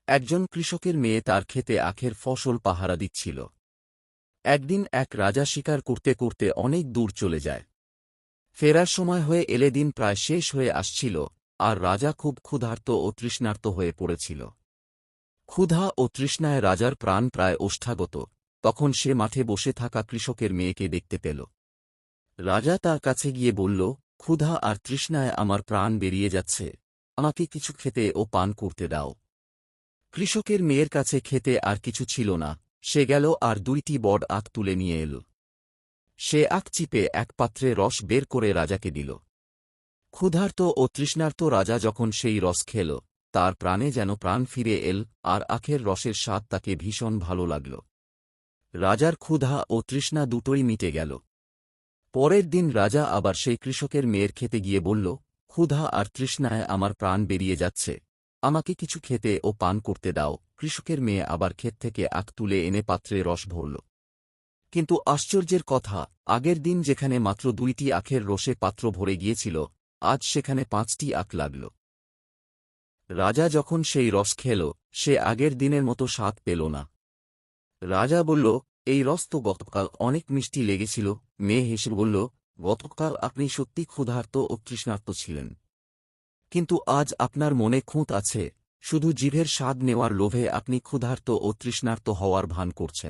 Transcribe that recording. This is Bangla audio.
একজন কৃষকের মেয়ে তার ক্ষেতে আখের ফসল পাহারা দিচ্ছিল। একদিন এক রাজা শিকার করতে করতে অনেক দূর চলে যায়। ফেরার সময় হয়ে এলে দিন প্রায় শেষ হয়ে আসছিল, আর রাজা খুব ক্ষুধার্ত ও তৃষ্ণার্ত হয়ে পড়েছিল। ক্ষুধা ও তৃষ্ণায় রাজার প্রাণ প্রায় ওষ্ঠাগত। তখন সে মাঠে বসে থাকা কৃষকের মেয়েকে দেখতে পেল। রাজা তার কাছে গিয়ে বলল, ক্ষুধা আর তৃষ্ণায় আমার প্রাণ বেরিয়ে যাচ্ছে, আমাকে কিছু খেতে ও পান করতে দাও। কৃষকের মেয়ের কাছে খেতে আর কিছু ছিল না। সে গেল আর 2টি বড় আখ তুলে নিয়ে এল। সে আখ চিপে এক পাত্রে রস বের করে রাজাকে দিল। ক্ষুধার্ত ও তৃষ্ণার্ত রাজা যখন সেই রস খেল, তার প্রাণে যেন প্রাণ ফিরে এল, আর আখের রসের স্বাদ তাকে ভীষণ ভালো লাগল। রাজার ক্ষুধা ও তৃষ্ণা দুটোই মিটে গেল। পরের দিন রাজা আবার সেই কৃষকের মেয়ের খেতে গিয়ে বলল, ক্ষুধা আর তৃষ্ণায় আমার প্রাণ বেরিয়ে যাচ্ছে, আমাকে কিছু খেতে ও পান করতে দাও। কৃষকের মেয়ে আবার ক্ষেত থেকে আখ তুলে এনে পাত্রে রস ভরল। কিন্তু আশ্চর্যের কথা, আগের দিন যেখানে মাত্র 2টি আখের রসে পাত্র ভরে গিয়েছিল, আজ সেখানে 5টি আখ লাগল। রাজা যখন সেই রস খেল, সে আগের দিনের মতো স্বাদ পেল না। রাজা বলল, এই রস তো গতকাল অনেক মিষ্টি লেগেছিল। মেয়ে হেসে বলল, গতকাল আপনি সত্যি ক্ষুধার্ত ও তৃষ্ণার্ত ছিলেন, কিন্তু আজ আপনার মনে খুঁত আছে, শুধু জিভের স্বাদ নেওয়ার লোভে আপনি ক্ষুধার্ত ও তৃষ্ণার্ত হওয়ার ভান করছেন।